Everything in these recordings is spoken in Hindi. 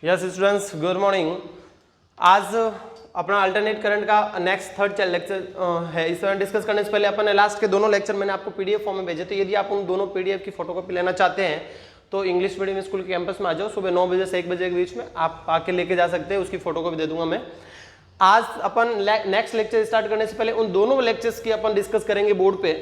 Yes students, good morning. आज अपना अल्टरनेट करंट का नेक्स्ट थर्ड लेक्चर है। इस तरह डिस्कस करने से पहले अपन ने लास्ट के दोनों लेक्चर मैंने आपको पीडीएफ फॉर्म में भेजे, तो यदि आप उन दोनों पीडीएफ की फोटोकॉपी लेना चाहते हैं तो इंग्लिश मीडियम स्कूल के कैंपस में आ जाओ। सुबह 9 बजे से 1 बजे के बीच में आप आके लेके जा सकते हैं, उसकी फोटोकॉपी दे दूंगा मैं। आज अपन नेक्स्ट लेक्चर स्टार्ट करने से पहले उन दोनों लेक्चर्स की अपन डिस्कस करेंगे बोर्ड पे।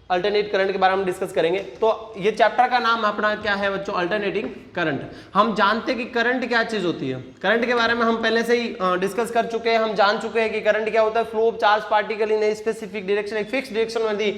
अल्टरनेट करंट के बारे में डिस्कस करेंगे। तो ये चैप्टर का नाम अपना क्या है बच्चों? Alternating current. हम जानते हैं कि करंट क्या चीज होती है। करंट के बारे में हम पहले से ही डिस्कस कर चुके हैं। हम जान चुके हैं कि करंट क्या होता है। Flow of charge particle in a specific direction, एक फिक्स डायरेक्शन में यदि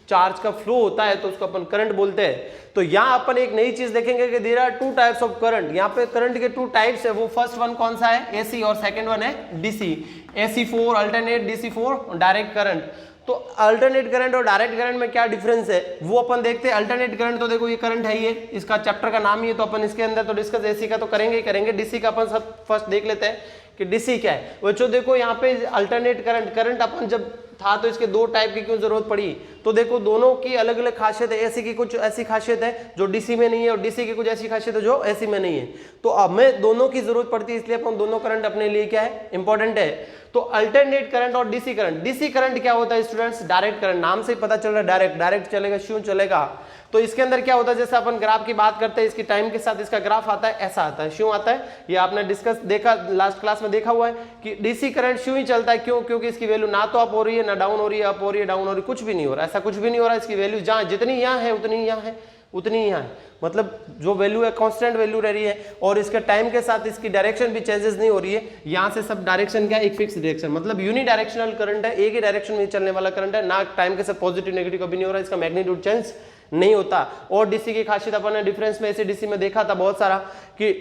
चार्ज का फ्लो होता है तो उसको अपन करंट बोलते हैं। तो यहाँ अपन एक नई चीज देखेंगे कि there are two types of current. यहाँ पे करंट के टू टाइप्स है। वो फर्स्ट वन कौन सा है? एसी, और सेकंड वन है DC. AC for alternate, DC for direct current. तो अल्टरनेट करंट और डायरेक्ट करंट में क्या डिफरेंस है वो अपन देखते हैं। अल्टरनेट करंट तो देखो ये करंट है, ये इसका चैप्टर का नाम ही है, तो अपन इसके अंदर तो डिस्कस एसी का तो करेंगे ही करेंगे। डीसी का अपन सब फर्स्ट देख लेते हैं कि डीसी क्या है। बच्चों देखो यहाँ पे अल्टरनेट करंट अपन जब था तो इसके दो टाइप की क्यों जरूरत पड़ी? तो देखो दोनों की अलग अलग खासियत है। एसी की कुछ ऐसी खासियत है जो डीसी में नहीं है, और डीसी की कुछ ऐसी खासियत है जो एसी में नहीं है। तो अब में दोनों की जरूरत पड़ती है, इसलिए अपन दोनों करंट अपने लिए क्या है? इंपॉर्टेंट है। तो अल्टरनेट करंट और डीसी करंट। डीसी करंट क्या होता है स्टूडेंट्स? Direct current. नाम से ही पता चल रहा है डायरेक्ट। डायरेक्ट चलेगा, क्यों चलेगा? तो इसके अंदर क्या होता है, जैसे अपन ग्राफ की बात करते हैं, इसकी टाइम के साथ इसका ग्राफ आता है, ऐसा आता है। क्यों आता है ये आपने डिस्कस देखा, लास्ट क्लास में देखा हुआ है कि डीसी करंट क्यों ही चलता है। क्यों? क्योंकि इसकी वैल्यू ना तो अप हो रही है, ना डाउन हो रही है। अप हो रही है, डाउन हो रही है, कुछ भी नहीं हो रहा। ऐसा कुछ भी नहीं हो रहा। इसकी वैल्यू जहां जितनी यहाँ है उतनी यहाँ है, उतनी ही यहाँ है। मतलब जो वैल्यू है कांस्टेंट वैल्यू रह रही है, और इसके टाइम के साथ इसकी डायरेक्शन भी चेंजेस नहीं हो रही है। यहाँ से सब डायरेक्शन क्या है? एक फिक्स डायरेक्शन। मतलब यूनिडायरेक्शनल करंट है, एक ही डायरेक्शन में चलने वाला करंट है। ना टाइम के साथ पॉजिटिव नेगेटिव कभी नहीं हो रहा। इसका मैग्नीट्यूड चेंज नहीं होता। और डीसी की खासियत अपन ने डिफरेंस में ऐसे डीसी में देखा था बहुत सारा कि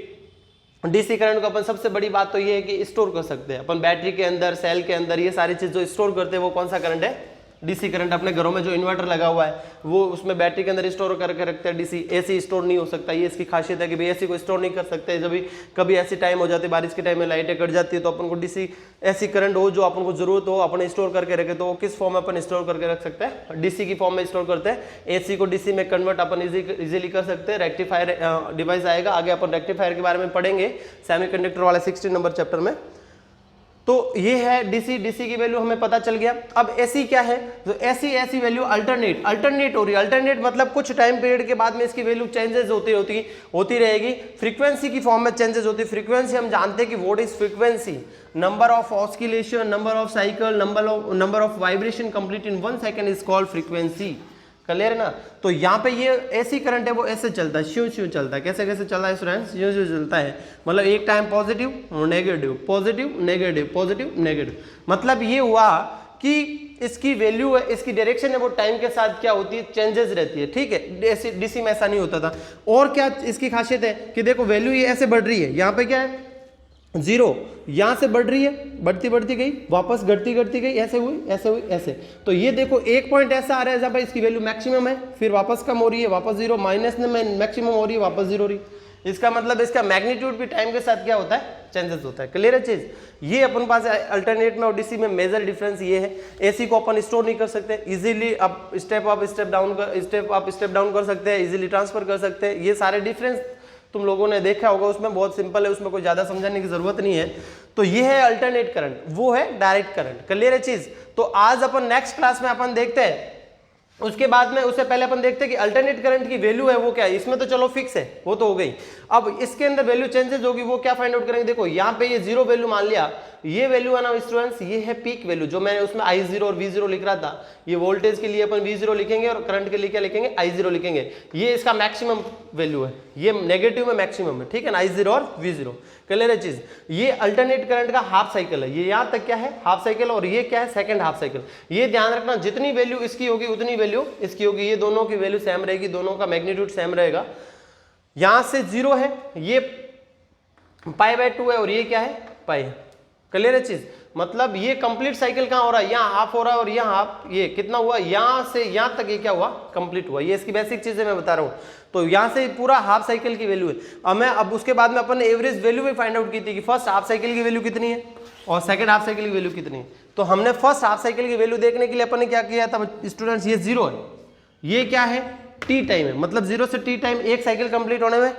डीसी करंट को अपन सबसे बड़ी बात तो ये है कि स्टोर कर सकते हैं अपन बैटरी के अंदर, सेल के अंदर। ये सारी चीज जो स्टोर करते हैं वो कौन सा करंट है? DC current. अपने घरों में जो इन्वर्टर लगा हुआ है वो उसमें बैटरी के अंदर स्टोर करके रखते हैं डीसी। एसी स्टोर नहीं हो सकता। ये इसकी खासियत है कि भाई एसी को स्टोर नहीं कर सकते। जब भी कभी ऐसी टाइम हो जाती है, बारिश के टाइम में लाइटें कट जाती है, तो अपन को डीसी ऐसी करंट हो जो अपन को जरूरत हो अपन स्टोर करके रखे, तो वो किस फॉर्म में अपन स्टोर करके रख सकते हैं? डीसी की फॉर्म में स्टोर करते हैं। एसी को डीसी में कन्वर्ट अपन इजीली कर सकते हैं। रेक्टिफायर डिवाइस आएगा, आगे अपन रेक्टिफायर के बारे में पढ़ेंगे सेमीकंडक्टर वाले 16 नंबर चैप्टर में। तो ये है डीसी। डीसी की वैल्यू हमें पता चल गया। अब एसी क्या है? तो एसी वैल्यू अल्टरनेट हो रही है। अल्टरनेट मतलब कुछ टाइम पीरियड के बाद में इसकी वैल्यू चेंजेस होती रहेगी। फ्रीक्वेंसी की फॉर्म में चेंजेस होती है। फ्रीक्वेंसी हम जानते हैं कि what is frequency? Number of oscillation, number of cycle, number of vibration complete in 1 second is called frequency. Clear है ना? तो यहाँ पे ये एसी करंट है वो ऐसे चलता है। श्यू चलता है। कैसे कैसे चलता है स्टूडेंट्स? यूं चलता है। मतलब एक time positive negative, positive negative, positive negative. मतलब ये हुआ कि इसकी वैल्यू है, इसकी डायरेक्शन है, वो टाइम के साथ क्या होती है? चेंजेस रहती है। ठीक है, डीसी में ऐसा नहीं होता था। और क्या इसकी खासियत है कि देखो वैल्यू ये ऐसे बढ़ रही है। यहाँ पे क्या है? जीरो। यहां से बढ़ रही है, बढ़ती गई, वापस घटती गई, ऐसे हुई ऐसे। तो ये देखो एक पॉइंट ऐसा आ रहा है जब इसकी वैल्यू मैक्सिमम है, फिर वापस कम हो रही है, वापस जीरो, माइनस में मैक्सिमम हो रही है, वापस जीरो हो रही है। इसका मतलब इसका मैग्नीट्यूड भी टाइम के साथ क्या होता है? चेंजेस होता है। क्लियर है चीज? ये अपन पास अल्टरनेट में और डीसी में मेजर डिफरेंस ये है। एसी को अपन स्टोर नहीं कर सकते इजीली, अब स्टेप अप स्टेप डाउन कर सकते हैं, इजीली ट्रांसफर कर सकते हैं। ये सारे डिफरेंस तुम लोगों ने देखा होगा, उसमें बहुत सिंपल है, उसमें कोई ज्यादा समझाने की जरूरत नहीं है। तो ये है अल्टरनेट करंट, वो है डायरेक्ट करंट। क्लियर है चीज? तो आज अपन नेक्स्ट क्लास में अपन देखते हैं, उसके बाद में उससे पहले अपन देखते हैं कि अल्टरनेट करंट की वैल्यू है वो क्या है। इसमें तो चलो फिक्स है, वो तो हो गई। अब इसके अंदर वैल्यू चेंजेस होगी, वो क्या फाइंड आउट करेंगे? देखो यहाँ पे ये जीरो वैल्यू मान लिया, ये वैल्यू है ना स्टूडेंट्स, ये है पीक वैल्यू जो मैंने उसमें I0 और V0 लिख रहा था। ये वोल्टेज के लिए अपन V0 लिखेंगे और करंट के लिए क्या लिखेंगे? I0 लिखेंगे। ये इसका मैक्सिमम वैल्यू है, ये नेगेटिव में मैक्सिमम है। ठीक है ना? I0 और V0। क्लियर है चीज? ये अल्टरनेट करंट का हाफ साइकिल है। ये यहां तक क्या है? Half cycle. और ये क्या है? Second half cycle. ये ध्यान रखना, जितनी वैल्यू इसकी होगी उतनी वैल्यू इसकी होगी। ये दोनों की वैल्यू सेम रहेगी, दोनों का मैग्नीट्यूड सेम रहेगा। यहां से जीरो है, ये π/2 है, और ये क्या है? पाई। क्लियर है चीज? मतलब ये कंप्लीट साइकिल कहां हो रहा है? यहाँ हाफ हो रहा है, और यहाँ हाफ। ये कितना हुआ? यहां से यहां तक ये क्या हुआ? कंप्लीट हुआ। ये इसकी बेसिक चीजें मैं बता रहा हूं। तो यहां से पूरा हाफ साइकिल की वैल्यू है। अब उसके बाद में अपन ने एवरेज वैल्यू भी फाइंड आउट की थी कि फर्स्ट हाफ साइकिल की वैल्यू कितनी है और सेकंड हाफ साइकिल की वैल्यू कितनी है। तो हमने फर्स्ट हाफ साइकिल की वैल्यू देखने के लिए अपन ने क्या किया था स्टूडेंट्स? ये जीरो है, ये क्या है? टी टाइम है। मतलब जीरो से टी टाइम एक साइकिल कंप्लीट होने में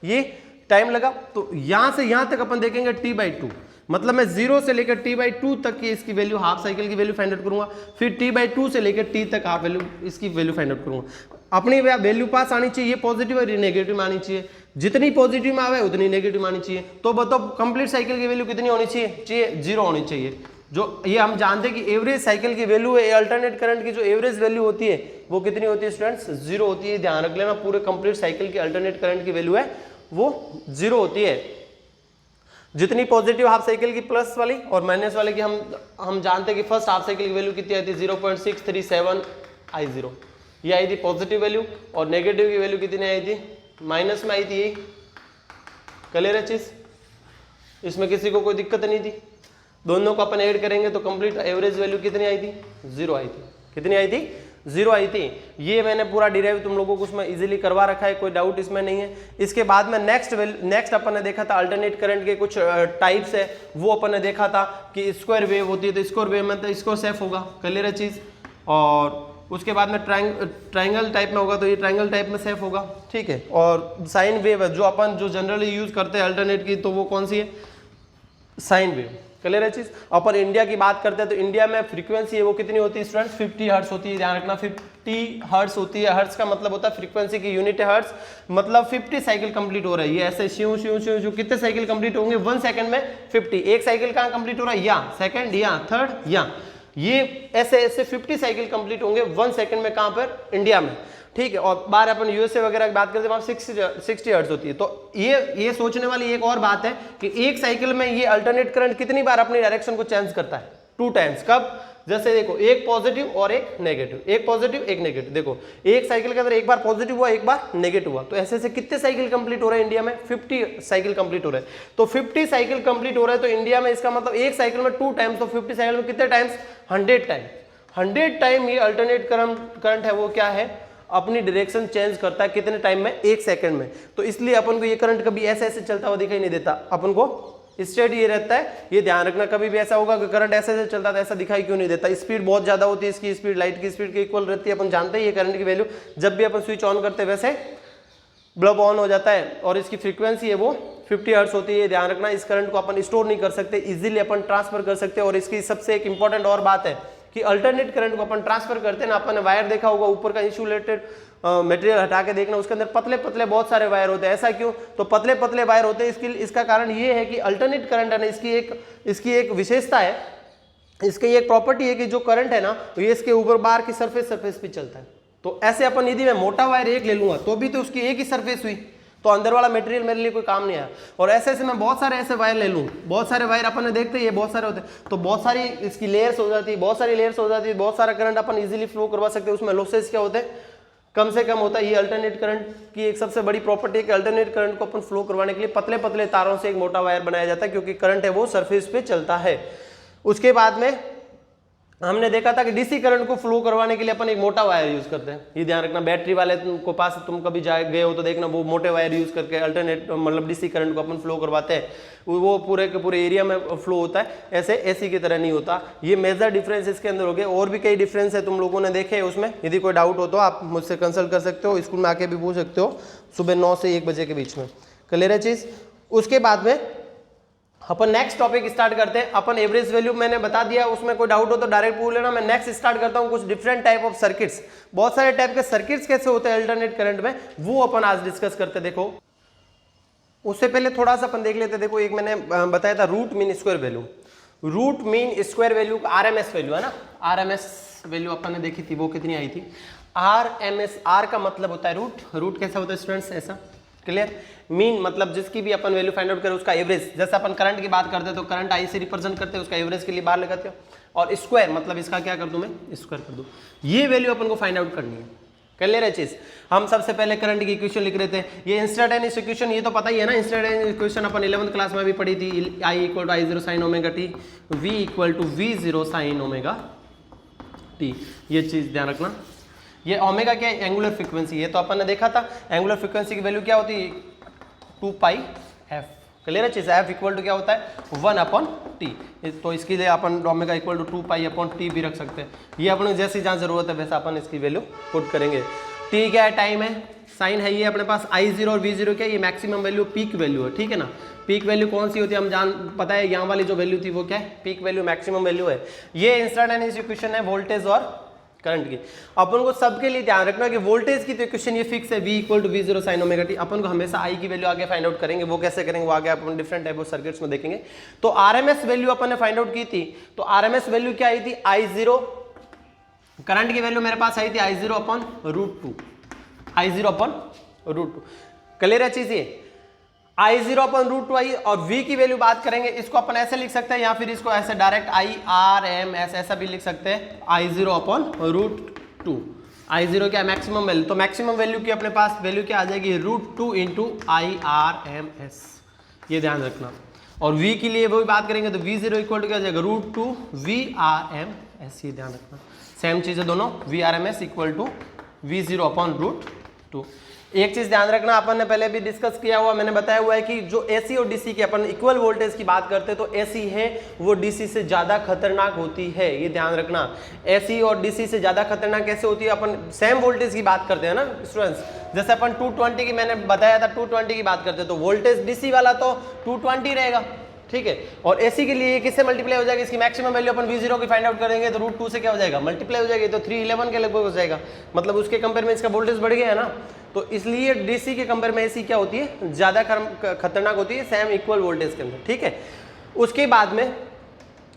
ये टाइम लगा, तो यहां से यहां तक अपन देखेंगे t/2, मतलब मैं 0 से लेकर t/2 तक की इसकी वैल्यू, हाफ साइकिल की वैल्यू फाइंड आउट करूंगा, फिर t/2 से लेकर t तक हाफ वैल्यू, इसकी वैल्यू फाइंड आउट करूंगा। अपनी वैल्यू पास आनी चाहिए पॉजिटिव और नेगेटिव में आनी चाहिए, जितनी पॉजिटिव में आवे उतनी नेगेटिव में आनी चाहिए। तो बताओ कंप्लीट साइकिल की वैल्यू कितनी होनी चाहिए? 0 होनी चाहिए। जो ये हम जानते हैं कि एवरेज साइकिल की वैल्यू है, अल्टरनेट करंट की जो एवरेज वैल्यू होती है वो कितनी होती है स्टूडेंट्स? 0 होती है। ध्यान रख लेना, पूरे कंप्लीट साइकिल की अल्टरनेट करंट की वैल्यू है वो 0 होती है। जितनी पॉजिटिव हाफ साइकिल की प्लस वाली और माइनस वाले की हम जानते हैं कि फर्स्ट हाफ साइकिल की वैल्यू कितनी आई थी? 0.637 I0, ये आई थी पॉजिटिव वैल्यू, और नेगेटिव की वैल्यू कितनी आई थी? माइनस में आई थी। यही क्लियर है चीज? इसमें किसी को कोई दिक्कत नहीं थी। दोनों को अपन ऐड करेंगे तो कंप्लीट एवरेज वैल्यू कितनी आई थी? 0 आई थी। कितनी आई थी? 0 आई थी। ये मैंने पूरा डिराइव तुम लोगों को उसमें इजीली करवा रखा है, कोई डाउट इसमें नहीं है। इसके बाद में नेक्स्ट अपन ने देखा था अल्टरनेट करंट के कुछ टाइप्स है, वो अपन ने देखा था कि स्क्वायर वेव होती है, तो स्क्वायर वेव में तो स्क्वायर सेफ होगा। क्लियर है चीज? और उसके बाद में ट्रायंगल टाइप में होगा तो ये ट्रायंगल टाइप में सेफ होगा, ठीक है। और साइन वेव है जो अपन जो जनरली यूज करते हैं अल्टरनेट की, तो वो कौन सी है? Sine wave. क्लियर है चीज? अपन इंडिया की बात करते हैं तो इंडिया में फ्रीक्वेंसी है वो कितनी होती है स्टूडेंट्स? 50 हर्ट्ज होती है। ध्यान रखना 50 हर्ट्ज होती है। हर्ट्ज का मतलब होता है फ्रीक्वेंसी की यूनिट है हर्ट्ज, मतलब 50 साइकिल कंप्लीट हो रही है। ऐसे श्यू श्यू श्यू श्यू कितने साइकिल कंप्लीट होंगे? 1 सेकंड में 50। एक साइकिल कहाँ कंप्लीट हो रहा है? यहाँ सेकंड, यहाँ थर्ड, यहाँ, ये ऐसे ऐसे 50 साइकिल कंप्लीट होंगे 1 सेकंड में। कहाँ पर? इंडिया में, ठीक है। और बाहर अपन यूएसए वगैरह की बात करते हैं वहां 60 हर्ट्ज होती है। तो ये सोचने वाली एक और बात है कि एक साइकिल में ये अल्टरनेट करंट कितनी बार अपनी डायरेक्शन को चेंज करता है? 2 टाइम्स। कब? जैसे देखो एक पॉजिटिव और एक नेगेटिव, एक पॉजिटिव एक नेगेटिव। देखो एक साइकिल के अंदर एक बार पॉजिटिव हुआ एक बार नेगेटिव हुआ, तो ऐसे ऐसे कितने साइकिल कंप्लीट हो रहे हैं इंडिया में? 50 साइकिल कंप्लीट हो रहे हैं। तो 50 साइकिल कंप्लीट हो रहे हैं तो इंडिया में इसका मतलब एक साइकिल में 2 टाइम्स, तो 50 साइकिल में कितने टाइम्स? 100 टाइम। 100 टाइम ये अल्टरनेट करंट है वो क्या है? अपनी डायरेक्शन चेंज करता है। कितने टाइम में? 1 सेकंड में। तो इसलिए अपन को ये करंट कभी ऐसे ऐसे चलता हुआ दिखाई नहीं देता, अपन को स्टेट ये रहता है। ये ध्यान रखना, कभी भी ऐसा होगा कि करंट ऐसे ऐसे चलता था, ऐसा दिखाई क्यों नहीं देता? स्पीड बहुत ज्यादा होती है, इसकी स्पीड लाइट की स्पीड के इक्वल रहती है। अपन जानते हैं ये करंट की वैल्यू, जब भी अपन स्विच ऑन करते हैं वैसे बल्ब ऑन हो जाता है, और इसकी फ्रीक्वेंसी है वो 50 हर्ट्ज होती है। ध्यान रखना, इस करंट को अपन स्टोर नहीं कर सकते, इजीली अपन ट्रांसफर कर सकते हैं। और इसकी सबसे एक इंपॉर्टेंट और बात है कि अल्टरनेट करंट को अपन ट्रांसफर करते हैं ना, अपन ने वायर देखा होगा, ऊपर का इंसुलेटेड मटेरियल हटा के देखना, उसके अंदर पतले पतले बहुत सारे वायर होते हैं। ऐसा क्यों? तो पतले पतले वायर होते हैं, इसका कारण ये है कि अल्टरनेट करंट है ना, इसकी एक विशेषता है, इसकी एक प्रॉपर्टी है कि जो करंट है ना ये इसके ऊपर बाहर की सरफेस पे चलता है। तो ऐसे अपन यदि मैं मोटा वायर एक ले लूंगा तो भी तो उसकी एक ही सरफेस हुई, तो अंदर वाला मटेरियल मेरे लिए कोई काम नहीं आया। और ऐसे ऐसे मैं बहुत सारे ऐसे वायर ले लूँ, बहुत सारे वायर अपन ने देखते हैं ये बहुत सारे होते हैं, तो बहुत सारी इसकी लेयर्स हो जाती है, बहुत सारी लेयर्स हो जाती है, बहुत सारा करंट अपन इजीली फ्लो करवा सकते हैं। उसमें लॉसेस क्या होते हैं? कम से कम होता है। ये अल्टरनेट करंट की एक सबसे बड़ी प्रॉपर्टी है कि अल्टरनेट करंट को अपन फ्लो करवाने के लिए पतले पतले तारों से एक मोटा वायर बनाया जाता है, क्योंकि करंट है वो सरफेस पे चलता है। उसके बाद में हमने देखा था कि डीसी करंट को फ्लो करवाने के लिए अपन एक मोटा वायर यूज करते हैं। ये ध्यान रखना, बैटरी वाले को पास तुम कभी गए हो तो देखना, वो मोटे वायर यूज करके अल्टरनेट मतलब डीसी करंट को अपन फ्लो करवाते हैं, वो पूरे के पूरे एरिया में फ्लो होता है, ऐसे एसी की तरह नहीं होता। ये मेजर डिफरेंस इसके अंदर हो गए। और भी कई डिफरेंस है, तुम लोगों ने देखे उसमें। यदि कोई डाउट हो तो आप मुझसे कंसल्ट कर सकते हो, स्कूल में आके भी पूछ सकते हो, सुबह 9 से 1 बजे के बीच में। क्लियर है चीज? उसके बाद में अपन नेक्स्ट टॉपिक स्टार्ट करते हैं। अपन एवरेज वैल्यू मैंने बता दिया, उसमें कोई डाउट हो तो डायरेक्ट पूछ लेना। मैं नेक्स्ट स्टार्ट करता हूं कुछ डिफरेंट टाइप ऑफ सर्किट्स। बहुत सारे टाइप के सर्किट्स कैसे होते हैं अल्टरनेट करंट में, वो अपन आज डिस्कस करते हैं। देखो उससे पहले थोड़ा सा अपन देख लेते हैं। देखो एक मैंने बताया था root mean square value. Root mean square value RMS value है ना, RMS वैल्यू अपन ने देखी थी, वो कितनी आई थी? RMS, R का मतलब होता है रूट। रूट कैसा होता है स्टूडेंट्स? ऐसा। क्लियर? मीन मतलब जिसकी भी अपन वैल्यू फाइंड आउट करें उसका एवरेज। जैसे अपन करंट की बात करते हैं तो करंट आई से रिप्रेजेंट करते हैं, उसका एवरेज के लिए बाहर लगाते हो। और स्क्वायर मतलब इसका क्या कर दूं मैं? स्क्वायर कर दूं। ये वैल्यू अपन को फाइंड आउट करनी है। क्लियर है चीज? हम सबसे पहले करंट की इक्वेशन लिख रहे थे, ये इंस्टेंटेनियस इक्वेशन, ये तो पता ही है ना। इंस्टेंटेनियस इक्वेशन अपन 11th क्लास में भी पढ़ी थी। I = I0 sin omega t, V = V0 sin omega t। ये चीज ध्यान रखना। ये ओमेगा क्या है? एंगुलर फ्रीक्वेंसी है। तो अपन ने देखा था एंगुलर फ्रीक्वेंसी की वैल्यू क्या होती है? 2πf। क्लियर है चीज? F इक्वल टू क्या होता है? 1/t। तो इसके लिए अपन ओमेगा = 2π/t भी रख सकते हैं। ये अपन जैसी जहाँ जरूरत है वैसा अपन इसकी वैल्यू पुट करेंगे। टी क्या है, टाइम है, साइन है ये अपने पास, I0 और V0 क्या है, ये मैक्सिमम वैल्यू पीक वैल्यू है, ठीक है ना। पीक वैल्यू कौन सी होती है हम पता है, यहाँ वाली जो वैल्यू थी वो क्या है, पीक वैल्यू, मैक्सिमम वैल्यू है। ये इंस्टेंटेनियस इक्वेशन है वोल्टेज और करंट की। अपन को सबके लिए ध्यान रखना कि वोल्टेज की तो इक्वेशन ये फिक्स है, V = V0 sin omega t। अपन को हमेशा I की वैल्यू आगे फाइंड आउट करेंगे, वो कैसे करेंगे वो आगे अपन डिफरेंट टाइप ऑफ सर्किट्स में देखेंगे। तो RMS वैल्यू अपन ने फाइंड आउट की थी, तो RMS वैल्यू क्या आई थी, I0, करंट की वैल्यू मेरे पास आई थी I0/√2, I0/√2। क्लियर है चीज ये, I0/√2 आई। और V की वैल्यू बात करेंगे, इसको अपन ऐसे लिख सकते हैं या फिर इसको ऐसे डायरेक्ट IRMS ऐसा भी लिख सकते हैं, I0/√2। I0 क्या है, मैक्सिमम वैल्यू, तो मैक्सिमम वैल्यू की अपने पास वैल्यू क्या आ जाएगी, √2 × IRMS, ये ध्यान रखना। और V के लिए वही बात करेंगे तो V0 = क्या आ जाएगा, √2 VRMS, ये ध्यान रखना। सेम चीज है दोनों, VRMS = V0/√2। एक चीज ध्यान रखना, अपन ने पहले भी डिस्कस किया हुआ, मैंने बताया हुआ है कि जो AC और DC की अपन इक्वल वोल्टेज की बात करते हैं तो AC है वो DC से ज्यादा खतरनाक होती है, ये ध्यान रखना। AC और DC से ज्यादा खतरनाक कैसे होती है, अपन सेम वोल्टेज की बात करते हैं ना स्टूडेंट्स, जैसे अपन 220 की मैंने बताया था, 220 की बात करते हैं तो वोल्टेज DC वाला तो 220 रहेगा, ठीक है। और AC के लिए किससे मल्टीप्लाई हो जाएगा, इसकी मैक्सिमम वैल्यू अपन V0 की फाइंड आउट करेंगे तो √2 से क्या हो जाएगा, मल्टीप्लाई हो जाएगी, तो 311 के लगभग हो जाएगा, मतलब उसके कंपेयर में इसका वोल्टेज बढ़ गया है ना। तो इसलिए DC के कंपेयर में AC क्या होती है, ज्यादा खतरनाक होती है, सेम इक्वल वोल्टेज के अंदर, ठीक है। उसके बाद में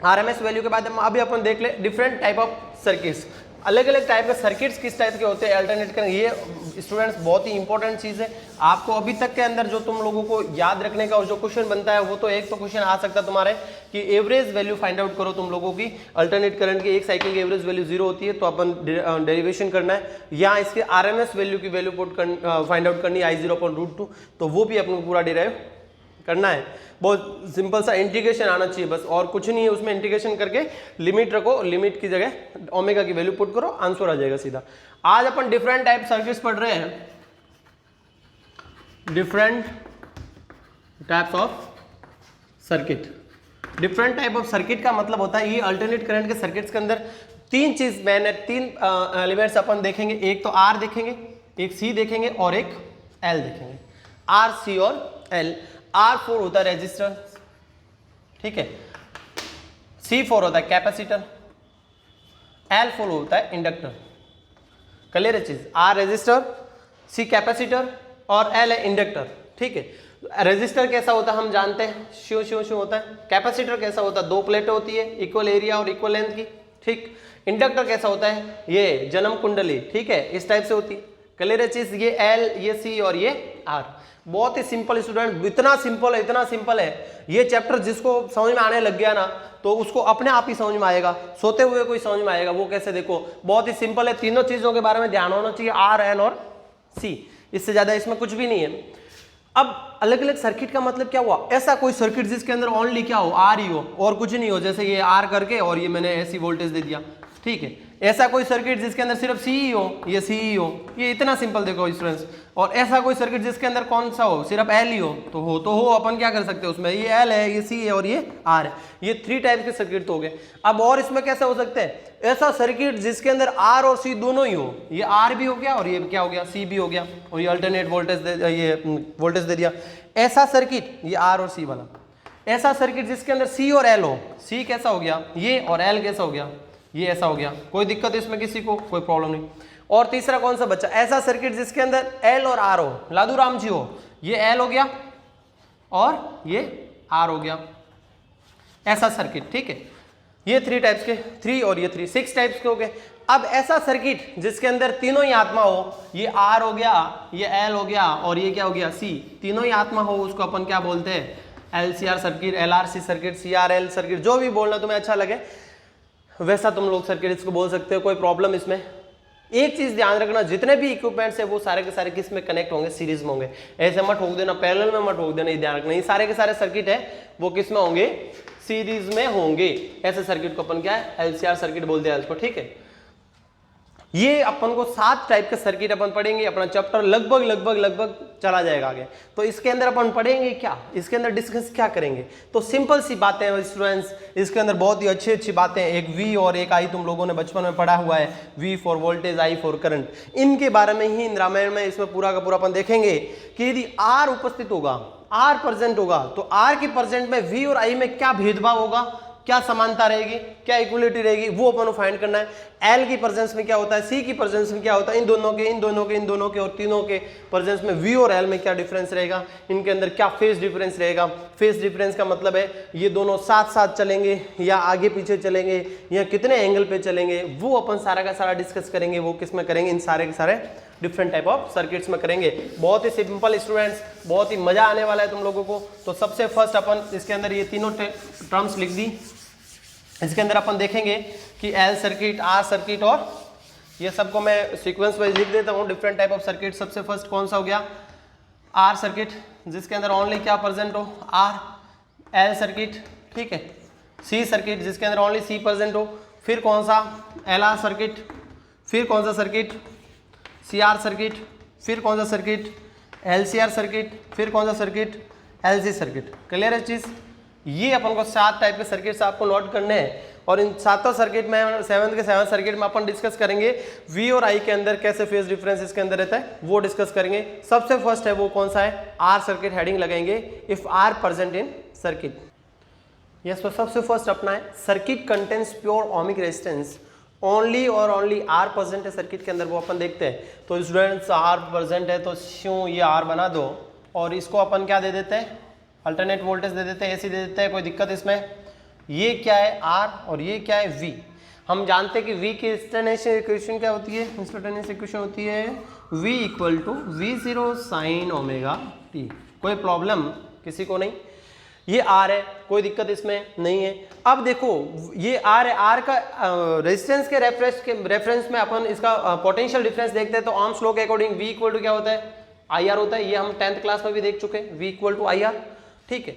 RMS वैल्यू के बाद अभी अपन देख ले डिफरेंट टाइप ऑफ सर्किट्स, अलग अलग टाइप के सर्किट्स किस टाइप के होते हैं, अल्टरनेट करेंगे। ये स्टूडेंट्स बहुत ही इंपॉर्टेंट चीज़ है, आपको अभी तक के अंदर जो तुम लोगों को याद रखने का और जो क्वेश्चन बनता है वो तो एक तो क्वेश्चन आ सकता है तुम्हारे कि एवरेज वैल्यू फाइंड आउट करो तुम लोगों की, अल्टरनेट करंट की एक साइकिल की एवरेज वैल्यू 0 होती है तो अपन डेरिवेशन करना है, या इसके RMS वैल्यू की वैल्यू फाइंड आउट करनी है I0/√2, तो वो भी अपन को पूरा डिराइव करना है। बहुत सिंपल सा इंटीग्रेशन आना चाहिए बस, और कुछ नहीं है उसमें, इंटीग्रेशन करके लिमिट रखो, लिमिट की जगह ओमेगा की वैल्यू पुट करो, आंसर आ जाएगा सीधा। आज अपन डिफरेंट टाइप सर्किट्स पढ़ रहे हैं, different types of circuit. Different type of circuit का मतलब होता है ये अल्टरनेट करंट के सर्किट्स के अंदर तीन चीज मैंने तीन एलिमेंट्स अपन देखेंगे, एक तो R देखेंगे, एक C देखेंगे और एक L देखेंगे, R, C और L। R4 होता है रेजिस्टर, ठीक है, C4 होता है कैपेसिटर, L4 होता है इंडक्टर। क्लियर है चीज, R रेजिस्टर, C कैपेसिटर और L है इंडक्टर, ठीक है। रेजिस्टर कैसा होता है हम जानते हैं, श्यो श्यो श्यो होता है। कैपेसिटर कैसा होता है, दो प्लेटें होती है इक्वल एरिया और इक्वल लेंथ की, ठीक। इंडक्टर कैसा होता है, ये जन्म कुंडली, ठीक है, इस टाइप से होती है। क्लियर है चीज, ये L, ये C और ये R। बहुत ही सिंपल स्टूडेंट, इतना सिंपल है, इतना सिंपल है ये चैप्टर, जिसको समझ में आने लग गया ना तो उसको अपने आप ही समझ में आएगा, सोते हुए कोई समझ में आएगा। वो कैसे, देखो बहुत ही सिंपल है, तीनों चीजों के बारे में ध्यान होना चाहिए, R, L और C, इससे ज्यादा इसमें कुछ भी नहीं है। अब अलग अलग सर्किट का मतलब क्या हुआ, ऐसा कोई सर्किट जिसके अंदर ओनली क्या हो, R ही हो और कुछ नहीं हो, जैसे ये R करके और ये मैंने ऐसी वोल्टेज दे दिया, ठीक है। ऐसा कोई सर्किट जिसके अंदर सिर्फ C ही हो, ये C ही हो, ये इतना सिंपल देखो स्टूडेंट्स। और ऐसा कोई सर्किट जिसके अंदर कौन सा हो, सिर्फ L ही हो, तो हो अपन क्या कर सकते हैं उसमें, ये L है, ये C है और ये R है, ये 3 टाइप के सर्किट तो हो गए। अब और इसमें कैसे हो सकते हैं, ऐसा सर्किट जिसके अंदर R और C दोनों ही हो, ये R भी हो गया और ये क्या हो गया, C भी हो गया, और ये अल्टरनेट वोल्टेज ये वोल्टेज दे दिया। ऐसा सर्किट ये R और C वाला, ऐसा सर्किट जिसके अंदर C और L हो, C कैसा हो गया ये, और L कैसा हो गया ये, ऐसा हो गया, कोई दिक्कत इसमें किसी को, कोई प्रॉब्लम नहीं। और तीसरा कौन सा बच्चा, ऐसा सर्किट जिसके अंदर L और R हो, लादू राम जी हो, ये L हो गया और ये R हो गया, ऐसा सर्किट, ठीक है। ये 3 टाइप्स के, 3 और ये 3, 6 टाइप्स के हो गए। अब ऐसा सर्किट जिसके अंदर तीनों ही आत्मा हो, ये R हो गया, ये L हो गया और ये क्या हो गया C, तीनों ही आत्मा हो, उसको अपन क्या बोलते हैं, LCR circuit, LRC circuit, CRL circuit, जो भी बोलना तुम्हें अच्छा लगे वैसा तुम लोग सर्किट इसको बोल सकते हो, कोई प्रॉब्लम इसमें। एक चीज ध्यान रखना, जितने भी इक्विपमेंट्स है वो सारे के सारे किस में कनेक्ट होंगे, सीरीज में होंगे, ऐसे मत ठोक देना, पैरेलल में मत ठोक देना, ये ध्यान रखना। ये सारे के सारे सर्किट है वो किस में होंगे, सीरीज में होंगे। ऐसे सर्किट को अपन क्या है, LCR सर्किट बोलते हैं इसको, ठीक है। ये अपन को 7 टाइप के सर्किट अपन पढ़ेंगे, अपना चैप्टर लगभग चला जाएगा आगे। तो इसके अंदर अपन पढ़ेंगे क्या, इसके अंदर डिस्कस क्या करेंगे, तो सिंपल सी बातें हैं स्टूडेंट्स, इसके अंदर बहुत ही अच्छी बातें, एक V और एक I तुम लोगों ने बचपन में पढ़ा हुआ है, V for voltage, I for current, इनके बारे में ही इन रामायण में इसमें पूरा का पूरा अपन देखेंगे कि यदि R उपस्थित होगा, R प्रेजेंट होगा, तो R की प्रेजेंट में V और I में क्या भेदभाव होगा, क्या समानता रहेगी, क्या इक्वलिटी रहेगी, वो अपन को फाइंड करना है। L की प्रेजेंस में क्या होता है, C की प्रेजेंस में क्या होता है, इन दोनों के और तीनों के प्रेजेंस में V और L में क्या डिफरेंस रहेगा, इनके अंदर क्या फेज डिफरेंस रहेगा। फेज डिफरेंस का मतलब है ये दोनों साथ साथ चलेंगे या आगे पीछे चलेंगे या कितने एंगल पे चलेंगे, वो अपन सारा का सारा डिस्कस करेंगे। वो किस में करेंगे, इन सारे के सारे डिफरेंट टाइप ऑफ सर्किट्स में करेंगे। बहुत ही सिंपल स्टूडेंट्स, बहुत ही मजा आने वाला है तुम लोगों को। तो सबसे फर्स्ट अपन इसके अंदर ये तीनों टर्म्स लिख दी, इसके अंदर अपन देखेंगे कि L सर्किट, R सर्किट और ये सबको मैं सीक्वेंस वाइज लिख देता हूँ, डिफरेंट टाइप ऑफ सर्किट। सबसे फर्स्ट कौन सा हो गया, R सर्किट, जिसके अंदर ओनली क्या प्रेजेंट हो, R। L सर्किट, ठीक है। C सर्किट, जिसके अंदर ओनली C प्रेजेंट हो। फिर कौन सा, LR सर्किट। फिर कौन सा सर्किट, CR सर्किट। फिर कौन सा सर्किट, LCR सर्किट। फिर कौन सा सर्किट, LC सर्किट। क्लियर है चीज़। ये अपन को 7 टाइप के सर्किट्स आपको नोट करने हैं और इन 7 सर्किट में 7 के 7 सर्किट में अपन डिस्कस करेंगे V और I के अंदर कैसे फेज डिफरेंस इसके अंदर रहता है, वो डिस्कस करेंगे। सबसे फर्स्ट है वो कौन सा है, R सर्किट हेडिंग लगाएंगे, if R present in circuit. Yes, तो सबसे फर्स्ट अपना है circuit contains pure ohmic resistance only और ओनली R प्रेजेंट है सर्किट के अंदर, वो अपन देखते हैं। तो स्टूडेंट्स R प्रेजेंट है तो क्यों ये R बना दो और इसको अपन क्या दे देते हैं, अल्टरनेट वोल्टेज दे देते हैं, ऐसी दे देते हैं, कोई दिक्कत इसमें। ये क्या है R और ये क्या है V। हम जानते हैं कि V की इंस्टेंटेनियस इक्वेशन क्या होती है, इंस्टेंटेनियस इक्वेशन होती है V equal to V0 sine omega t। कोई प्रॉब्लम किसी को नहीं, ये R है, कोई दिक्कत इसमें नहीं है। अब देखो ये R है, R का रेजिस्टेंस के रेफरेंस में अपन इसका पोटेंशियल डिफरेंस देखते हैं। तो ओम्स लॉ के अकॉर्डिंग V इक्वल टू क्या होता है, IR होता है। ये हम 10th क्लास में भी देख चुके हैं, V इक्वल टू IR, ठीक है।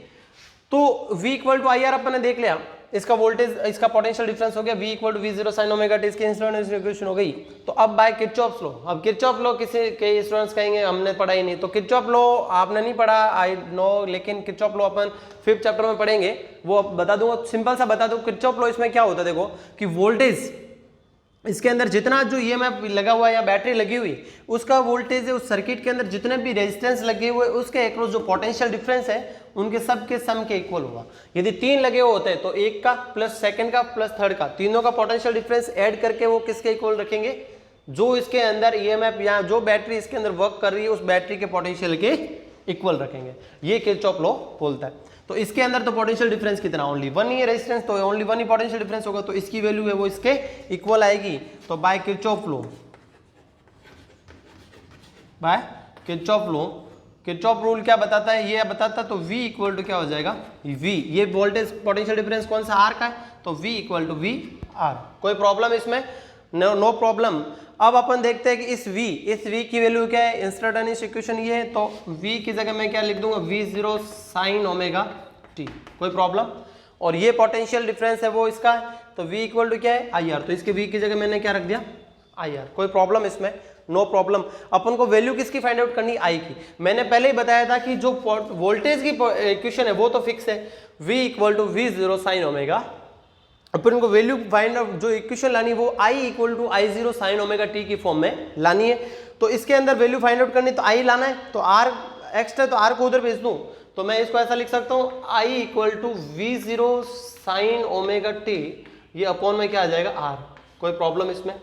तो V इक्वल टू IR अपन ने देख लिया, इसका वोल्टेज, इसका पोटेंशियल डिफरेंस हो गया V equal to V0 sine omega t, इसकी इंस्टेंटेनियस इक्वेशन हो गई। तो अब बाय किरचॉफ्स लॉ, अब किरचॉफ लॉ किसी के स्टूडेंट्स कहेंगे हमने पढ़ा ही नहीं, तो किरचॉफ लॉ आपने नहीं पढ़ा, आई नो, लेकिन किरचॉफ लॉ अपन 5th चैप्टर में पढ़ेंगे, वो बता दूंगा, सिंपल सा बता दूं। किरचॉफ लॉ इसमें क्या होता है, देखो कि वोल्टेज इसके अंदर जितना जो EMF लगा हुआ है या बैटरी लगी हुई, उसका वोल्टेज है उस सर्किट के अंदर जितने भी रेजिस्टेंस लगे हुए उसके अक्रॉस जो पोटेंशियल डिफरेंस है उनके सब के सम के इक्वल होगा। यदि 3 लगे हुए होते हैं तो एक का प्लस सेकंड का प्लस थर्ड का, तीनों का पोटेंशियल डिफरेंस ऐड करके वो किसके इक्वल रखेंगे, जो इसके अंदर EMF या जो बैटरी इसके अंदर वर्क कर रही है उस बैटरी के पोटेंशियल के इक्वल रखेंगे। ये किरचॉफ लॉ बोलता है। तो इसके अंदर तो पोटेंशियल डिफरेंस कितना, ओनली 1 ही है रेजिस्टेंस, तो ओनली 1 ही पोटेंशियल डिफरेंस होगा, तो इसकी वैल्यू है वो इसके इक्वल आएगी। तो by Kirchhoff law, by Kirchhoff law, Kirchhoff rule क्या बताता है, ये बताता है। तो V इक्वल टू क्या हो जाएगा, V, ये वोल्टेज पोटेंशियल डिफरेंस कौन सा, R का है, तो V equal to V R। कोई प्रॉब्लम इसमें, नो प्रॉब्लम। अब अपन देखते हैं कि इस V की वैल्यू क्या है, इंस्टेंटेनियस इक्वेशन ये है, तो V की जगह मैं क्या लिख दूंगा, V0 साइन ओमेगा t। कोई प्रॉब्लम। और ये पोटेंशियल डिफरेंस है वो इसका है, तो V इक्वल टू क्या है, IR, तो इसके V की जगह मैंने क्या रख दिया, IR। कोई प्रॉब्लम इसमें, नो प्रॉब्लम। अपन को वैल्यू किसकी फाइंड आउट करनी, I की। मैंने पहले ही बताया था कि जो वोल्टेज की इक्वेशन है वो तो फिक्स है, V equal to V0 sine omega. अपन को वैल्यू फाइंड आउट जो इक्वेशन लानी वो I equal to I0 sine omega t की फॉर्म में लानी है। तो इसके अंदर वैल्यू फाइंड आउट करनी तो I लाना है, तो R एक्स्ट्रा, तो R को उधर भेज दूं, तो मैं इसको ऐसा लिख सकता हूँ I equal to V0 sine omega t, ये अपॉन में क्या आ जाएगा, R। कोई प्रॉब्लम इसमें,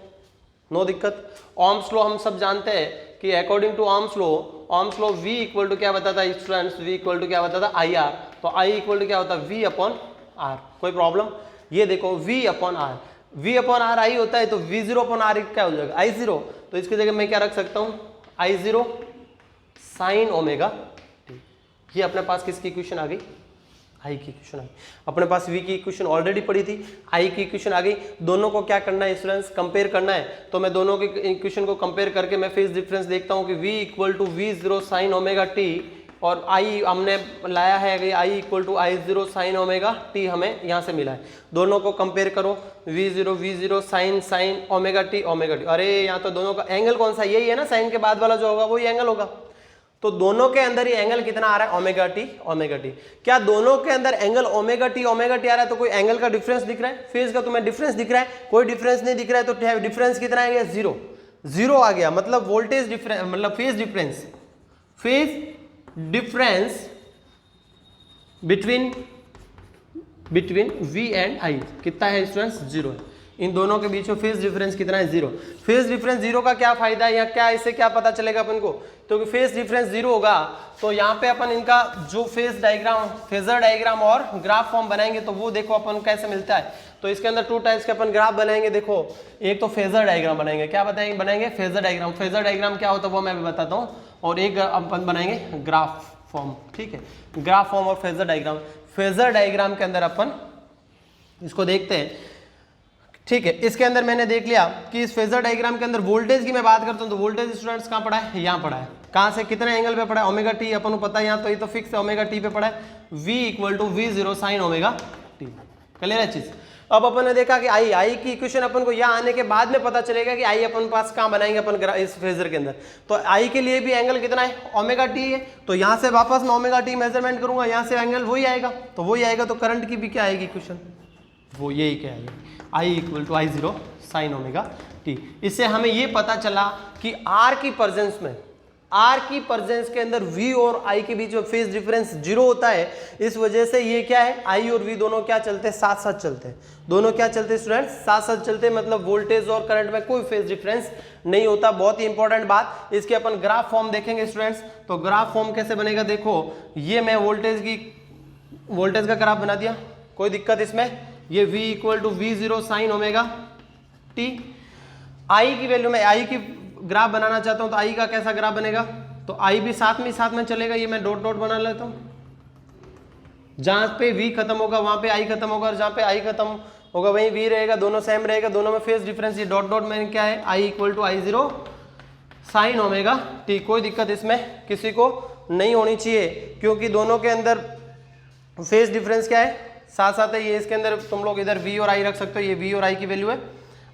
नो दिक्कत। ओम्स लॉ हम सब जानते हैं कि according to Ohm's law V equal to क्या बताता है स्टूडेंट्स, V इक्वल टू क्या बताता है, IR। तो I इक्वल टू क्या होता है, V अपॉन R। कोई प्रॉब्लम। ये देखो V upon R, V upon R I होता है, तो V0 अपॉन R क्या हो जाएगा, I0। तो इसकी जगह मैं क्या रख सकता हूँ, I0 साइन ओमेगा t। ये अपने पास किसकी इक्वेशन आ गई, I की इक्वेशन आ गई। अपने पास V की इक्वेशन ऑलरेडी पड़ी थी, I की इक्वेशन आ गई। दोनों को क्या करना है स्टूडेंट्स, कंपेयर करना है। तो मैं दोनों की इक्वेशन को कंपेयर करके मैं फेज डिफरेंस देखता हूँ कि V equal to V0 sine omega t और आई हमने लाया है कि I equal to I zero sine omega t हमें यहाँ से मिला है। दोनों को कंपेयर करो, v zero sine omega T. अरे यहाँ तो दोनों का एंगल कौन सा, यही है ना, साइन के बाद वाला जो होगा वही एंगल होगा। तो दोनों के अंदर ही एंगल कितना आ रहा है, ओमेगा टी। क्या दोनों के अंदर एंगल ओमेगा टी आ रहा है? तो कोई एंगल का डिफरेंस दिख रहा है? फेज का तुम्हें डिफरेंस दिख रहा है? कोई डिफरेंस नहीं दिख रहा है। तो डिफरेंस कितना आ गया, जीरो आ गया। मतलब वोल्टेज डिफरेंस, मतलब phase difference between V and I कितना है स्टूडेंट्स, जीरो है। इन दोनों के बीच में फेज डिफरेंस कितना है, जीरो। फेज डिफरेंस जीरो का क्या फायदा है, या क्या इससे क्या पता चलेगा अपन को? तो फेज डिफरेंस जीरो होगा तो यहाँ पे अपन इनका जो फेजर डायग्राम और ग्राफ फॉर्म बनाएंगे तो वो देखो अपन कैसे मिलता है। तो इसके अंदर टू टाइप्स के अपन ग्राफ बनाएंगे। देखो, एक तो फेजर डायग्राम बनाएंगे। क्या बनाएंगे? Phasor diagram. फेजर डायग्राम क्या होता है वो मैं भी बताता हूँ। और एक अपन बनाएंगे ग्राफ फॉर्म, ठीक है। ग्राफ फॉर्म और फेजर डायग्राम। फेजर डायग्राम के अंदर अपन इसको देखते हैं, ठीक है। इसके अंदर मैंने देख लिया कि इस फेजर डायग्राम के अंदर वोल्टेज की मैं बात करता हूं तो वोल्टेज स्टूडेंट्स कहां पड़ा है, यहां पड़ा है। कहां से, कितने एंगल पे पड़ा है, ओमेगा टी अपन को पता है यहां, तो ये तो फिक्स है ओमेगा टी पे पड़ा है। v equal to v zero sine omega T. Clear है चीज। अब अपन ने देखा कि आई की इक्वेशन अपन को यहाँ आने के बाद में पता चलेगा कि आई अपन पास कहाँ बनाएंगे अपन इस फेजर के अंदर। तो आई के लिए भी एंगल कितना है, ओमेगा टी है। तो यहाँ से वापस मैं ओमेगा टी मेजरमेंट करूंगा, यहाँ से एंगल वही आएगा, तो वही आएगा। तो करंट की भी क्या आएगी इक्वेशन, वो यही क्या आएगी, I equal to I zero sine omega t. इससे हमें ये पता चला कि आर की प्रेजेंस के अंदर V और I के बीच में फेज डिफरेंस जीरो होता है। इस वजह से ये क्या है, I और V दोनों क्या चलते हैं, साथ साथ चलते हैं। दोनों क्या चलते हैं स्टूडेंट्स, साथ साथ चलते हैं। मतलब वोल्टेज और करंट में कोई फेज डिफरेंस नहीं होता। बहुत ही इंपॉर्टेंट बात। इसके अपन ग्राफ फॉर्म देखेंगे स्टूडेंट्स। तो ग्राफ फॉर्म कैसे बनेगा, देखो ये मैं वोल्टेज का ग्राफ बना दिया, कोई दिक्कत इसमें। ये V equal to V zero sine omega T. I की वैल्यू में I की ग्राफ बनाना चाहता हूं तो I का कैसा ग्राफ बनेगा, तो I भी साथ में चलेगा। ये मैं डॉट बना लेता हूं। जहां पे V खत्म होगा वहां पे I खत्म होगा, और जहां पे I खत्म होगा वहीं V रहेगा। दोनों सेम रहेगा, दोनों में फेज डिफरेंस ये डॉट में क्या है, I equal to I zero sine omega T. कोई दिक्कत इसमें किसी को नहीं होनी चाहिए, क्योंकि दोनों के अंदर फेज डिफरेंस क्या है, साथ साथ है। ये इसके अंदर तुम लोग इधर V और I रख सकते हो, ये V और I की वैल्यू है,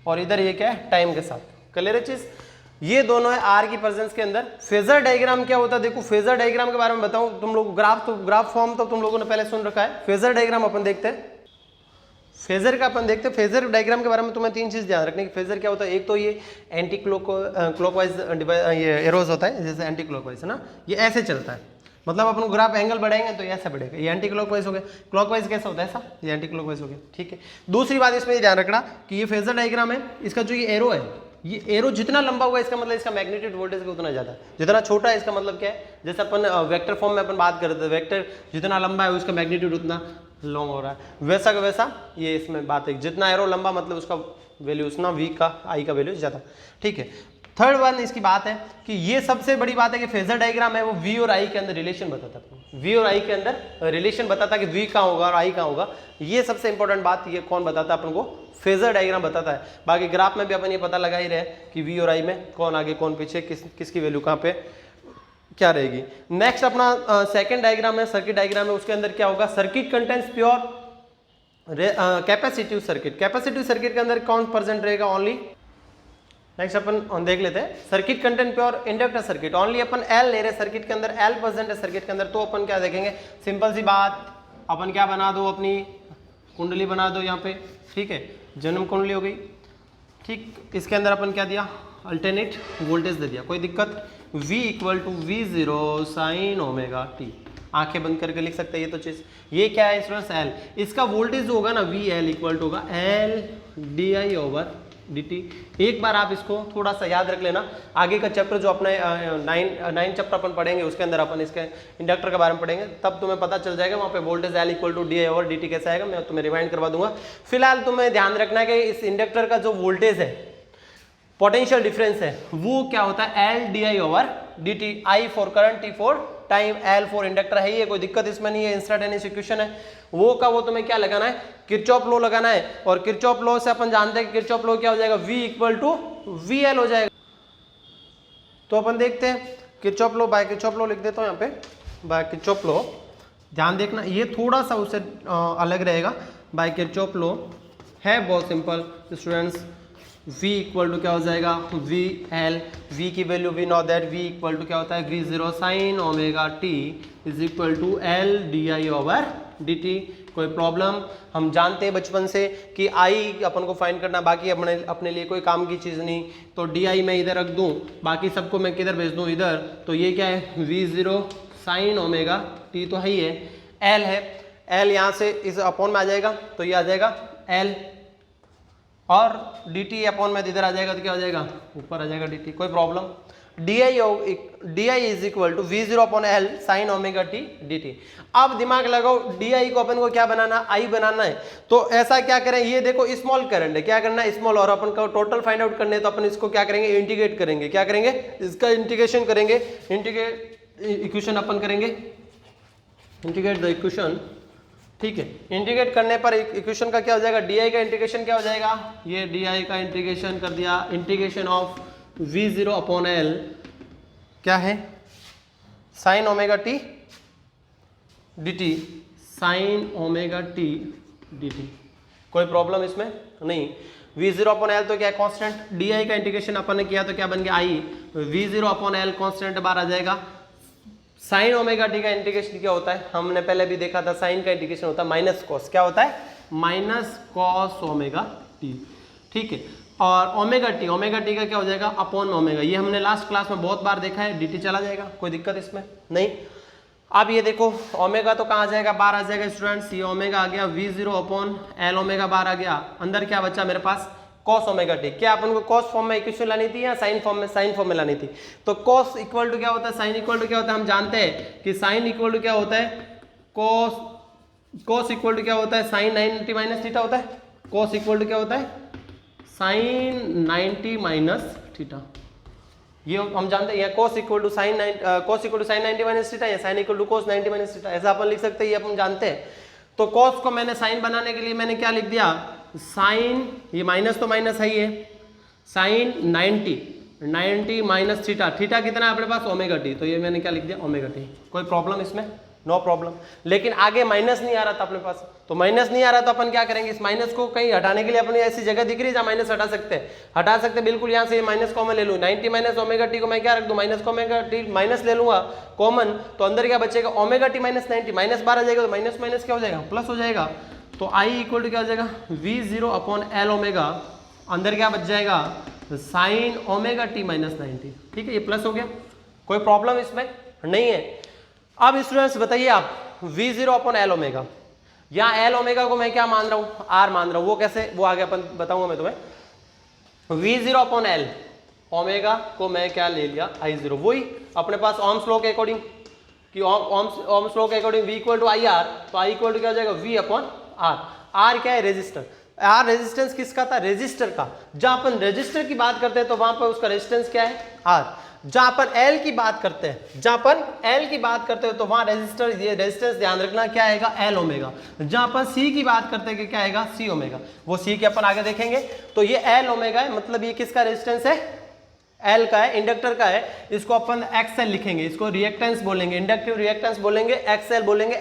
और इधर ये क्या है, टाइम के साथ। क्लियर है चीज। ये दोनों है आर की प्रेजेंस के अंदर। फेजर डायग्राम क्या होता है, देखो फेजर डायग्राम के बारे में बताऊं तुम लोग। ग्राफ फॉर्म तो तुम लोगों ने पहले सुन रखा है। फेजर डायग्राम अपन देखते हैं। फेजर डायग्राम के बारे में तुम्हें तीन चीज ध्यान रखने की। फेजर क्या होता है, एक तो ये एंटी क्लॉकवाइज ये एरोज होता है, जैसे एंटी क्लॉकवाइज है ना, ये ऐसे चलता है। मतलब अपन ग्राफ एंगल बढ़ाएंगे तो ऐसा बढ़ेगा। ये एंटी क्लॉकवाइज हो गया। क्लॉकवाइज कैसा होता है, ऐसा, ये एंटी क्लॉकवाइज हो गया, ठीक है। दूसरी बात इसमें ध्यान रखना कि ये फेजर डायग्राम है, इसका जो ये एरो है, ये एरो जितना लंबा होगा इसका मतलब इसका मैग्नीट्यूड वोल्टेज का उतना ज्यादा। जितना छोटा है इसका मतलब क्या है, जैसे अपन वेक्टर फॉर्म में अपन बात करते हैं, वेक्टर जितना लंबा है उसका मैग्नीट्यूड उतना लॉन्ग हो रहा है, वैसा का वैसा ये इसमें बात है। जितना एरो लंबा मतलब उसका वैल्यू उतना, V का I का वैल्यू ज्यादा, ठीक है। थर्ड वन इसकी बात है कि ये सबसे बड़ी बात है कि फेजर डायग्राम है वो V और I के अंदर रिलेशन बताता है। V और I के अंदर रिलेशन बताता है कि V कहाँ होगा और I कहाँ होगा। ये सबसे इंपॉर्टेंट बात ये कौन बताता है अपन को, फेजर डायग्राम बताता है। बाकी ग्राफ में भी अपन ये पता लगा ही रहे कि V और I में कौन आगे कौन पीछे, किसकी वैल्यू कहाँ पे क्या रहेगी। नेक्स्ट अपना सेकंड डायग्राम है, सर्किट डायग्राम है। उसके अंदर क्या होगा, circuit contents pure capacitive circuit. Capacitive circuit के अंदर कौन प्रेजेंट रहेगा, ओनली। नेक्स्ट अपन देख लेते हैं circuit content pure inductor circuit. Only अपन L ले रहे सर्किट के अंदर, L प्रेजेंट है सर्किट के अंदर। तो अपन क्या देखेंगे, सिंपल सी बात, अपन क्या बना दो, अपनी कुंडली बना दो यहाँ पे, ठीक है, जन्म कुंडली हो गई, ठीक। इसके अंदर अपन क्या दिया, अल्टरनेट वोल्टेज दे दिया, कोई दिक्कत। V equal to V zero sine omega T. आंखें बंद करके लिख सकते हैं ये तो चीज। ये क्या है स्टूडेंट्स, L। इसका वोल्टेज जो होगा ना VL इक्वल टू होगा L DI ओवर dt। एक बार आप इसको थोड़ा सा याद रख लेना। आगे का चैप्टर जो अपने 9 चैप्टर अपन पढ़ेंगे उसके अंदर अपन इसके इंडक्टर के बारे में पढ़ेंगे, तब तुम्हें पता चल जाएगा वहाँ पे voltage L equal to DI over dt कैसा आएगा, मैं तुम्हें रिमाइंड करवा दूंगा। फिलहाल तुम्हें ध्यान रखना है कि इस इंडक्टर का जो वोल्टेज है, पोटेंशियल डिफरेंस है, वो क्या होता है, L DI over dt। I for current, T for time, L for inductor है। ये कोई दिक्कत इसमें नहीं है, इंस्टेंटेनियस इक्वेशन है। वो का वो तुम्हें क्या लगाना है, किरचॉफ लॉ लगाना है। और किरचॉफ लॉ से अपन जानते हैं कि किरचॉफ लॉ क्या हो जाएगा, V इक्वल टू VL हो जाएगा। तो अपन देखते हैं Kirchhoff law, by Kirchhoff law लिख देता हूं यहाँ पे। बाय किरचॉफ लॉ, ध्यान देखना ये थोड़ा सा उससे अलग रहेगा। बाय किरचॉफ लॉ है बहुत simple students, v equal to क्या हो जाएगा वी एल, v की वैल्यू we know that v equal to क्या होता है v0 sine omega t is equal to L D I over D T. कोई प्रॉब्लम? हम जानते हैं बचपन से कि i अपन को फाइंड करना, बाकी अपने लिए कोई काम की चीज़ नहीं। तो डी आई मैं इधर रख दूँ, बाकी सबको मैं किधर भेज दूँ इधर। तो ये क्या है v0 साइन ओमेगा t तो है ही है, l है, l यहाँ से इस अपॉन में आ जाएगा तो ये आ जाएगा l, और डी टी अपॉन में इधर आ जाएगा तो क्या हो जाएगा ऊपर आ जाएगा डी टी। कोई problem? D I is equal to V zero upon L sine omega T D T. अब दिमाग लगाओ, डी आई को अपन को क्या बनाना, आई बनाना है। तो ऐसा क्या करें, ये देखो स्मॉल करंट है, क्या करना है स्मॉल, और अपन को टोटल फाइंड आउट करने, तो अपन इसको क्या करेंगे इंटीग्रेट करेंगे। क्या करेंगे? इसका इंटीग्रेशन करेंगे, इंटीग्रेट इक्वेशन अपन करेंगे, इंटीग्रेट द इक्वेशन। ठीक है, इंटीग्रेट करने पर इक्वेशन का क्या हो जाएगा, डी आई का इंटीग्रेशन क्या हो जाएगा, ये डी आई का इंटीग्रेशन कर दिया, integration of we zero upon L क्या है sign omega T D T, sign omega T D T. कोई प्रॉब्लम इसमें नहीं। वी जीरो अपॉन एल तो क्या है कांस्टेंट, डी आई का इंटीग्रेशन अपन ने किया तो क्या बन गया I, V zero upon L constant बाहर आ जाएगा। साइन ओमेगा टी का इंटीग्रेशन क्या होता है, हमने पहले भी देखा था, साइन का इंटीग्रेशन होता है माइनस कॉस, क्या होता है माइनस कॉस ओमेगा टी। ठीक है, और ओमेगा टी का क्या हो जाएगा अपॉन ओमेगा, ये हमने लास्ट क्लास में बहुत बार देखा है, डी टी चला जाएगा, कोई दिक्कत इसमें नहीं। अब ये देखो ओमेगा तो कहाँ आ जाएगा, बाहर आ जाएगा स्टूडेंट्स, ये ओमेगा आ गया we zero upon L omega बाहर आ गया, अंदर क्या बचा मेरे पास कॉस ओमेगा टी। क्या अपन को कॉस फॉर्म में इक्वेशन लानी थी या साइन फॉर्म में, साइन फॉर्म में लानी थी। तो कॉस इक्वल टू क्या होता है, साइन इक्वल टू क्या होता है, हम जानते हैं कि साइन इक्वल टू क्या होता है कॉस इक्वल टू क्या होता है साइन 90 माइनस थीटा होता है। कॉस इक्वल टू क्या होता है साइन 90 माइनस थीटा, ये हम जानते हैं। Cos equal to sine 90 minus theta या sine equal to cos 90 minus theta, ऐसा अपन लिख सकते हैं, ये अपन जानते हैं। तो कॉस को मैंने साइन बनाने के लिए मैंने क्या लिख दिया, साइन, ये माइनस तो माइनस है, ये साइन 90 माइनस थीटा, थीटा कितना है अपने पास ओमेगा टी, तो ये मैंने क्या लिख दिया ओमेगा टी। कोई प्रॉब्लम इसमें, नो प्रॉब्लम। लेकिन आगे माइनस नहीं आ रहा था अपने पास, तो माइनस नहीं आ रहा तो अपन क्या करेंगे, इस माइनस को कहीं हटाने के लिए अपनी ऐसी जगह दिख रही है जहाँ माइनस हटा सकते हैं, बिल्कुल। यहाँ से ये माइनस को मैं ले लूँ, 90 माइनस ओमेगा टी को मैं क्या रख दूँ माइनस को ओमेगा टी माइनस ले लूंगा कॉमन, तो अंदर क्या बचेगा ओमेगा टी माइनस 90, माइनस बाहर आ जाएगा तो माइनस माइनस क्या हो जाएगा प्लस हो जाएगा। तो आई इक्वल टू क्या हो जाएगा we zero upon L omega, अंदर क्या बच जाएगा साइन ओमेगा टी माइनस 90। ठीक है, ये प्लस हो गया, कोई प्रॉब्लम इसमें नहीं है। अब स्टूडेंट्स बताइए आप, we zero upon L omega, यहाँ एल ओमेगा को मैं क्या मान रहा हूँ आर मान रहा हूँ, वो कैसे, वो आगे अपन बताऊंगा मैं तुम्हें। V zero upon L omega को मैं क्या ले लिया आई जीरो, वही अपने पास ओम्स लॉ के अकॉर्डिंग, कि ओम्स लॉ के according V equal to I R, तो आई इक्वल टू क्या हो जाएगा वी अपॉन आर। आर क्या है रेजिस्टर, आर रेजिस्टेंस किसका था रेजिस्टर का, जहां अपन रेजिस्टर की बात करते हैं तो वहां पर उसका रेजिस्टेंस क्या है आर। जहां अपन एल की बात करते हैं, जहां अपन एल की बात करते हैं तो वहां रेजिस्टर, ये रेजिस्टेंस ध्यान रखना क्या आएगा एल ओमेगा। जहां अपन सी की बात करते हैं कि क्या आएगा सी ओमेगा, वो सी के अपन आगे देखेंगे। तो ये एल ओमेगा है, मतलब ये किसका रेजिस्टेंस है एल का है, इंडक्टर का है, इसको अपन एक्सएल लिखेंगे, इसको रिएक्टेंस बोलेंगे, इंडक्टिव रिएक्टेंस बोलेंगे, एक्सएल बोलेंगे।